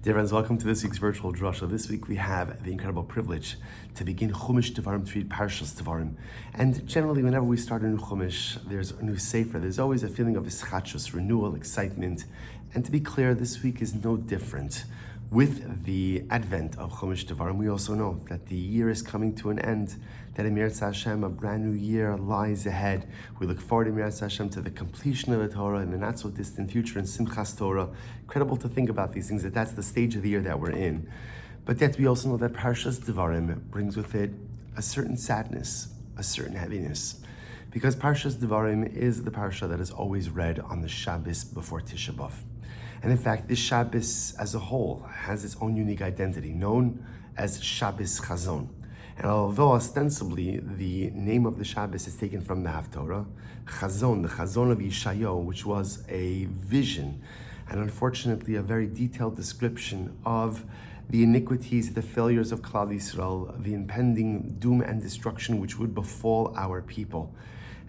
Dear friends, welcome to this week's virtual Drasha. This week we have the incredible privilege to begin Chumash Devorim, to read Parshas Devorim. And generally, whenever we start a new Chumash, there's a new Sefer. There's always a feeling of ischachus, renewal, excitement. And to be clear, this week is no different. With the advent of Chumash Devorim, we also know that the year is coming to an end, that in Meretz Hashem, a brand new year lies ahead. We look forward in Meretz Hashem to the completion of the Torah in the not so distant future in Simchas Torah. Incredible to think about these things, that's the stage of the year that we're in. But yet we also know that Parshas Devorim brings with it a certain sadness, a certain heaviness. Because Parshas Devorim is the parsha that is always read on the Shabbos before Tisha B'Av. And in fact, this Shabbos as a whole has its own unique identity, known as Shabbos Chazon. And although ostensibly the name of the Shabbos is taken from the Haftorah, Chazon, the Chazon of Yeshayahu, which was a vision, and unfortunately a very detailed description of the iniquities, the failures of Klal Yisrael, the impending doom and destruction which would befall our people.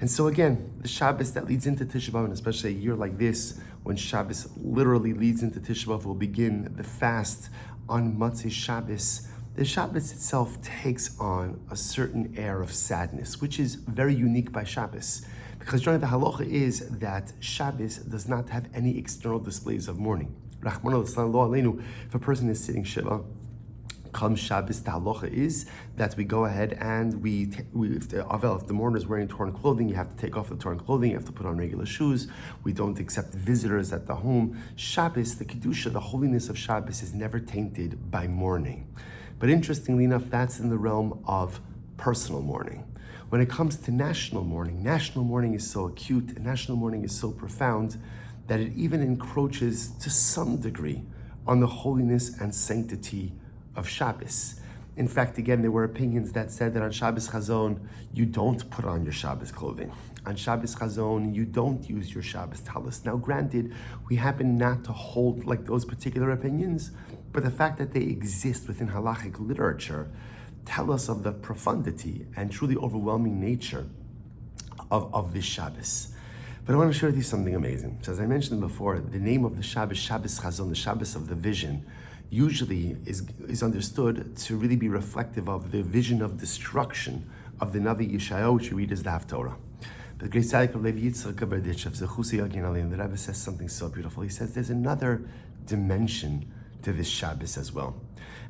And so again, the Shabbos that leads into Tisha B'Av, and especially a year like this, when Shabbos literally leads into Tisha B'Av, will begin the fast on Motzei Shabbos. The Shabbos itself takes on a certain air of sadness, which is very unique by Shabbos. Because the halacha is that Shabbos does not have any external displays of mourning. Rachmana litzlan lo aleinu, if a person is sitting Shiva, come Shabbos, the halacha is that we go ahead and if the mourner is wearing torn clothing, you have to take off the torn clothing, you have to put on regular shoes. We don't accept visitors at the home. Shabbos, the Kedusha, the holiness of Shabbos is never tainted by mourning. But interestingly enough, that's in the realm of personal mourning. When it comes to national mourning is so acute, and national mourning is so profound that it even encroaches to some degree on the holiness and sanctity of Shabbos. In fact, again, there were opinions that said that on Shabbos Chazon, you don't put on your Shabbos clothing. On Shabbos Chazon, you don't use your Shabbos talis. Now, granted, we happen not to hold like those particular opinions, but the fact that they exist within halachic literature tell us of the profundity and truly overwhelming nature of this Shabbos. But I want to share with you something amazing. So as I mentioned before, the name of the Shabbos, Shabbos Chazon, the Shabbos of the vision, usually is understood to really be reflective of the vision of destruction of the Navi Yeshayahu, which we read as the Haftorah. But the great tzaddik of Levi Yitzchak Kaberditch of Zechusi Yagin Alim, the Rebbe says something so beautiful. He says there's another dimension to this Shabbos as well.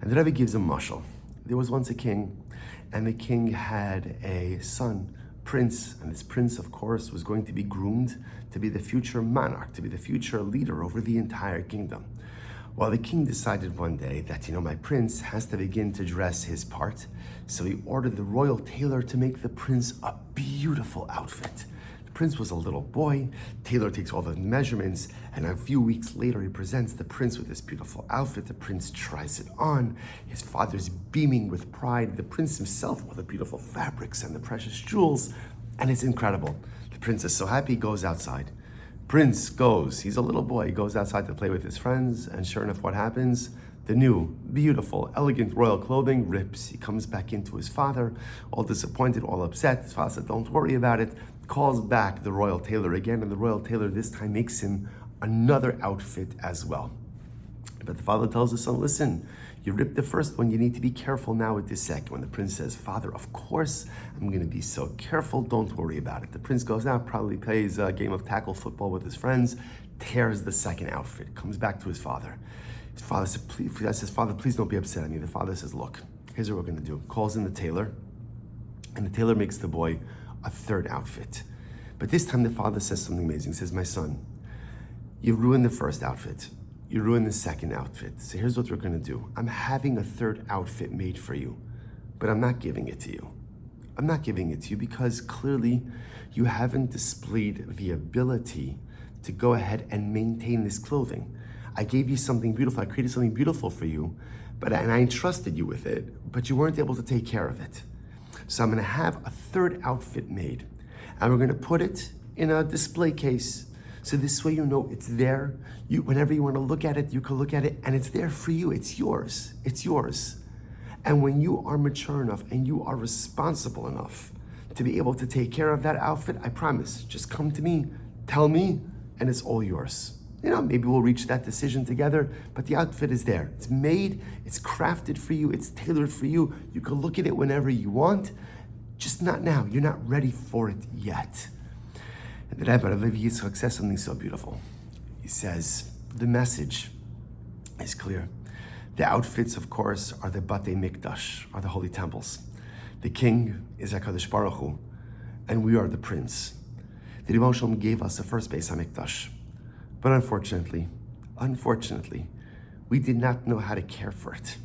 And the Rebbe gives a mashal. There was once a king, and the king had a son, prince, and this prince, of course, was going to be groomed to be the future monarch, to be the future leader over the entire kingdom. Well, the king decided one day that, my prince has to begin to dress his part, so he ordered the royal tailor to make the prince a beautiful outfit. The prince was a little boy, tailor takes all the measurements, and a few weeks later he presents the prince with this beautiful outfit. The prince tries it on, his father's beaming with pride, the prince himself with the beautiful fabrics and the precious jewels, and it's incredible. The prince is so happy, he goes outside. Prince goes, he's a little boy, he goes outside to play with his friends, and sure enough, what happens? The new, beautiful, elegant royal clothing rips. He comes back into his father, all disappointed, all upset. His father said, don't worry about it. Calls back the royal tailor again, and the royal tailor this time makes him another outfit as well. But the father tells his son, listen, you ripped the first one, you need to be careful now with the second one. The prince says, Father, of course, I'm going to be so careful, don't worry about it. The prince goes out, probably plays a game of tackle football with his friends, tears the second outfit, comes back to his father. His father says, Father, please don't be upset at me. The father says, look, here's what we're going to do. Calls in the tailor, and the tailor makes the boy a third outfit. But this time the father says something amazing. He says, my son, you ruined the first outfit. You ruined the second outfit. So here's what we're going to do. I'm having a third outfit made for you, but I'm not giving it to you. I'm not giving it to you because clearly you haven't displayed the ability to go ahead and maintain this clothing. I gave you something beautiful. I created something beautiful for you, and I entrusted you with it, but you weren't able to take care of it. So I'm going to have a third outfit made, and we're going to put it in a display case. So this way it's there. Whenever you want to look at it, you can look at it, and it's there for you. It's yours. It's yours. And when you are mature enough and you are responsible enough to be able to take care of that outfit, I promise, just come to me, tell me, and it's all yours. maybe we'll reach that decision together, but the outfit is there. It's made, it's crafted for you, it's tailored for you. You can look at it whenever you want, just not now. You're not ready for it yet. And the Rebbe Levi Yitzchak says something so beautiful. He says, the message is clear. The outfits, of course, are the Batei Mikdash, are the holy temples. The king is HaKadosh Baruch Hu, and we are the prince. The Rebbe Shalom gave us the first Beis HaMikdash. But unfortunately, we did not know how to care for it.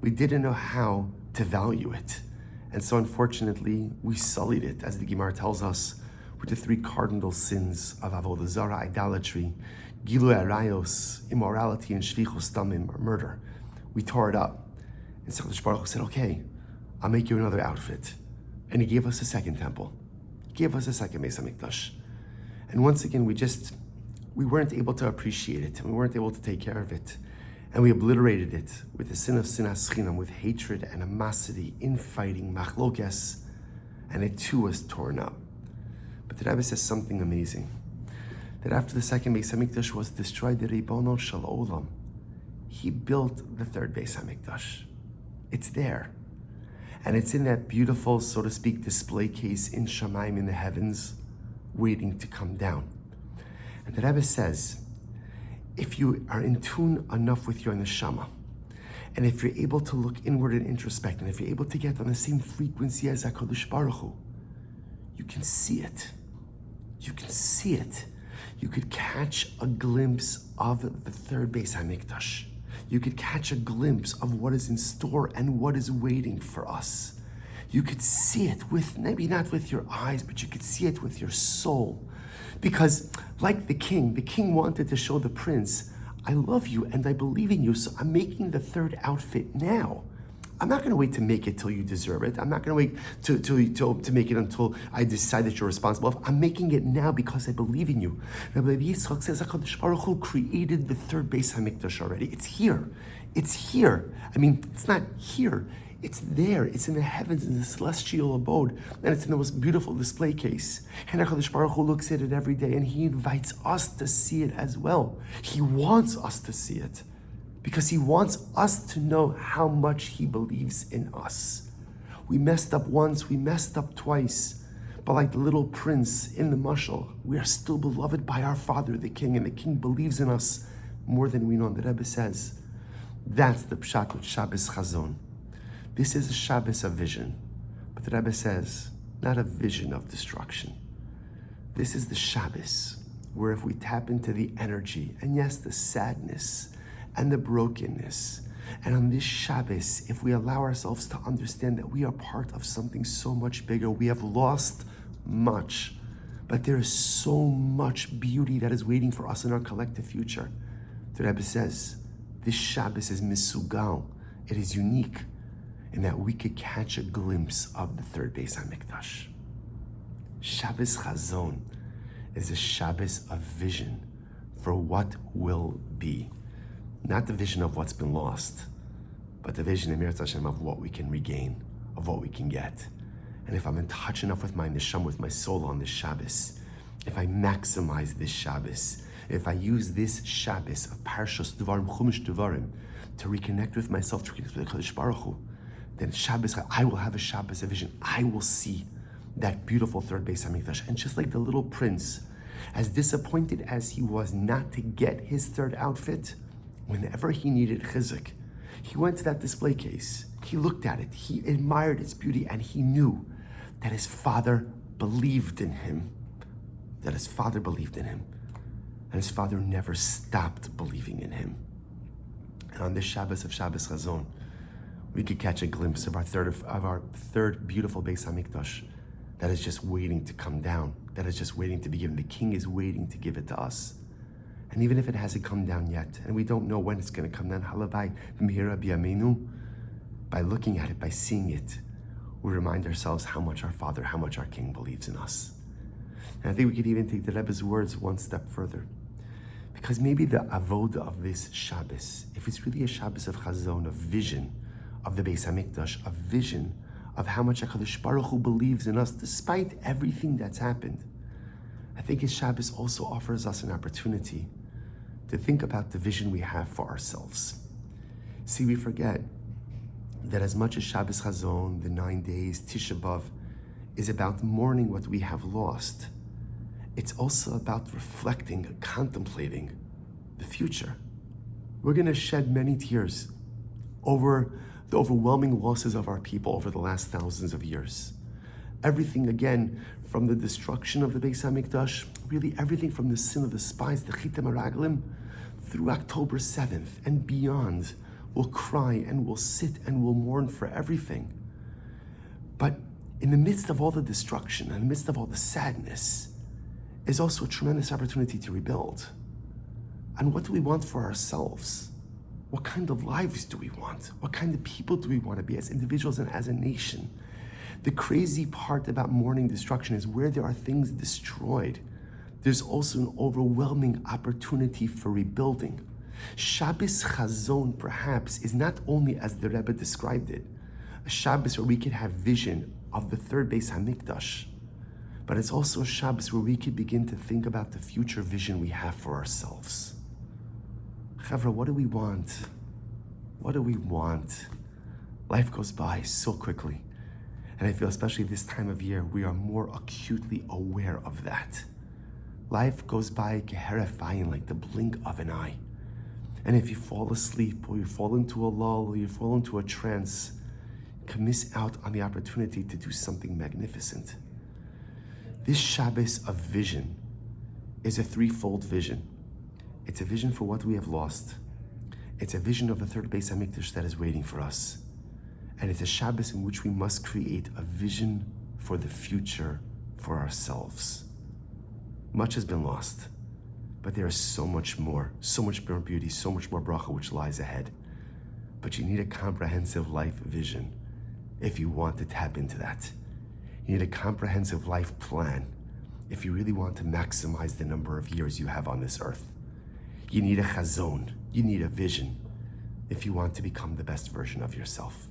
We didn't know how to value it. And so unfortunately, we sullied it, as the Gemara tells us, with the 3 cardinal sins of Avodah Zarah, idolatry, Gilui Arayos, immorality, and Shvichus Damim, or murder. We tore it up. And HaKadosh Baruch Hu said, okay, I'll make you another outfit. And he gave us a second temple. He gave us a second Beis HaMikdash. And once again, we weren't able to appreciate it, and we weren't able to take care of it. And we obliterated it with the sin of sinas chinam, with hatred, animosity, infighting, machlokes, and it too was torn up. But the Rebbe says something amazing, that after the second Beis HaMikdash was destroyed, the Ribono Shel Olam, he built the third Beis HaMikdash. It's there. And it's in that beautiful, so to speak, display case in Shamayim, in the heavens, waiting to come down. And the Rebbe says, if you are in tune enough with your neshama, and if you're able to look inward and introspect, and if you're able to get on the same frequency as HaKadosh Baruch Hu, you can see it. You can see it. You could catch a glimpse of the third Beis HaMikdash. You could catch a glimpse of what is in store and what is waiting for us. You could see it with, maybe not with your eyes, but you could see it with your soul. Because like the king wanted to show the prince, I love you and I believe in you, so I'm making the third outfit now. I'm not going to wait to make it till you deserve it. I'm not going to wait to make it until I decide that you're responsible. I'm making it now because I believe in you. Rabbi Yitzchak says HaKadosh Baruch Hu created the third Beis HaMikdash already. It's here. It's here. I mean, it's not here. It's there. It's in the heavens, in the celestial abode, and it's in the most beautiful display case. And HaKadosh Baruch Hu looks at it every day, and He invites us to see it as well. He wants us to see it, because He wants us to know how much He believes in us. We messed up once, we messed up twice, but like the little prince in the mashal, we are still beloved by our Father, the King, and the King believes in us more than we know. And the Rebbe says, that's the pshat with Shabbos Chazon. This is a Shabbos of vision, but the Rebbe says, not a vision of destruction. This is the Shabbos, where if we tap into the energy, and yes, the sadness, and the brokenness, and on this Shabbos, if we allow ourselves to understand that we are part of something so much bigger, we have lost much, but there is so much beauty that is waiting for us in our collective future. The Rebbe says, this Shabbos is misugal, it is unique, in that we could catch a glimpse of the third Beis HaMikdash. Shabbos Chazon is a Shabbos of vision for what will be. Not the vision of what's been lost, but the vision in Mirat Hashem of what we can regain, of what we can get. And if I'm in touch enough with my neshama, with my soul on this Shabbos, if I maximize this Shabbos, if I use this Shabbos of Parshas Devorim, Chumash Devorim, to reconnect with myself, to reconnect with HaKadosh Baruch Hu, then Shabbos, I will have a Shabbos of vision. I will see that beautiful third Beis HaMikdash. And just like the little prince, as disappointed as he was not to get his third outfit, whenever he needed chizuk, he went to that display case. He looked at it. He admired its beauty, and he knew that his father believed in him. That his father believed in him. And his father never stopped believing in him. And on this Shabbos of Shabbos Chazon, we could catch a glimpse of our third beautiful Beis HaMikdash that is just waiting to come down, that is just waiting to be given. The King is waiting to give it to us. And even if it hasn't come down yet, and we don't know when it's going to come down, halabai b'mihira b'yameinu, by looking at it, by seeing it, we remind ourselves how much our Father, how much our King believes in us. And I think we could even take the Rebbe's words one step further. Because maybe the avoda of this Shabbos, if it's really a Shabbos of chazon, of vision, of the Beis HaMikdash, a vision of how much HaKadosh Baruch Hu believes in us despite everything that's happened, I think his Shabbos also offers us an opportunity to think about the vision we have for ourselves. See, we forget that as much as Shabbos Chazon, the 9 days, Tisha B'Av, is about mourning what we have lost, it's also about reflecting, contemplating the future. We're going to shed many tears over the overwhelming losses of our people over the last thousands of years. Everything, again, from the destruction of the Beis HaMikdash, really everything from the sin of the spies, the Chitim HaRaglim, through October 7th and beyond, we'll cry and we'll sit and we'll mourn for everything. But in the midst of all the destruction, in the midst of all the sadness, is also a tremendous opportunity to rebuild. And what do we want for ourselves? What kind of lives do we want? What kind of people do we want to be as individuals and as a nation? The crazy part about mourning destruction is where there are things destroyed, there's also an overwhelming opportunity for rebuilding. Shabbos Chazon, perhaps, is not only as the Rebbe described it, a Shabbos where we could have vision of the third Beis HaMikdash, but it's also a Shabbos where we could begin to think about the future vision we have for ourselves. Chavra, what do we want? What do we want? Life goes by so quickly. And I feel especially this time of year, we are more acutely aware of that. Life goes by keherefayim, like the blink of an eye. And if you fall asleep, or you fall into a lull, or you fall into a trance, you can miss out on the opportunity to do something magnificent. This Shabbos of vision is a threefold vision. It's a vision for what we have lost. It's a vision of the third Beis HaMikdash that is waiting for us. And it's a Shabbos in which we must create a vision for the future for ourselves. Much has been lost, but there is so much more beauty, so much more bracha which lies ahead. But you need a comprehensive life vision if you want to tap into that. You need a comprehensive life plan if you really want to maximize the number of years you have on this earth. You need a chazon, you need a vision if you want to become the best version of yourself.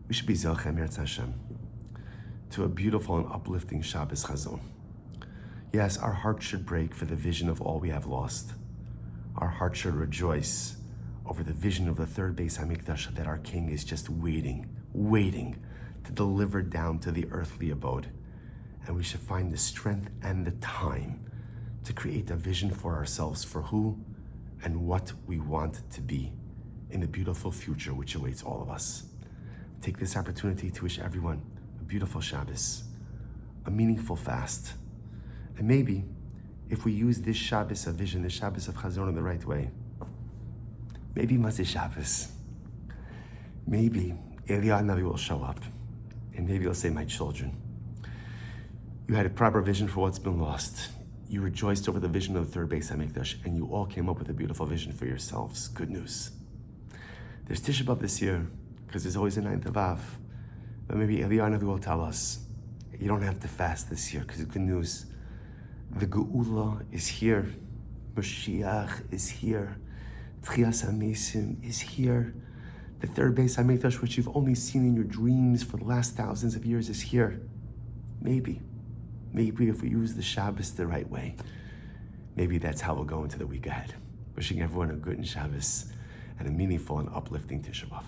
We should be Zochem Eretz Hashem to a beautiful and uplifting Shabbos Chazon. Yes, our hearts should break for the vision of all we have lost. Our hearts should rejoice over the vision of the third Beis HaMikdash that our King is just waiting to deliver down to the earthly abode. And we should find the strength and the time to create a vision for ourselves for who and what we want to be in the beautiful future which awaits all of us. Take this opportunity to wish everyone a beautiful Shabbos, a meaningful fast, and maybe if we use this Shabbos of vision, this Shabbos of Chazon in the right way, maybe Maseh Shabbos, maybe Eliyahu Navi will show up, and maybe he'll say, my children, you had a proper vision for what's been lost. You rejoiced over the vision of the third Beis HaMikdash, and you all came up with a beautiful vision for yourselves. Good news. There's Tisha B'Av this year, because there's always a 9th of Av. But maybe Eliyahu Navi will tell us, you don't have to fast this year, because good news. The Geula is here. Mashiach is here. Tchias HaMesim is here. The third Beis HaMikdash, which you've only seen in your dreams for the last thousands of years, is here. Maybe if we use the Shabbos the right way, maybe that's how we'll go into the week ahead. Wishing everyone a good Shabbos and a meaningful and uplifting Tisha B'Av.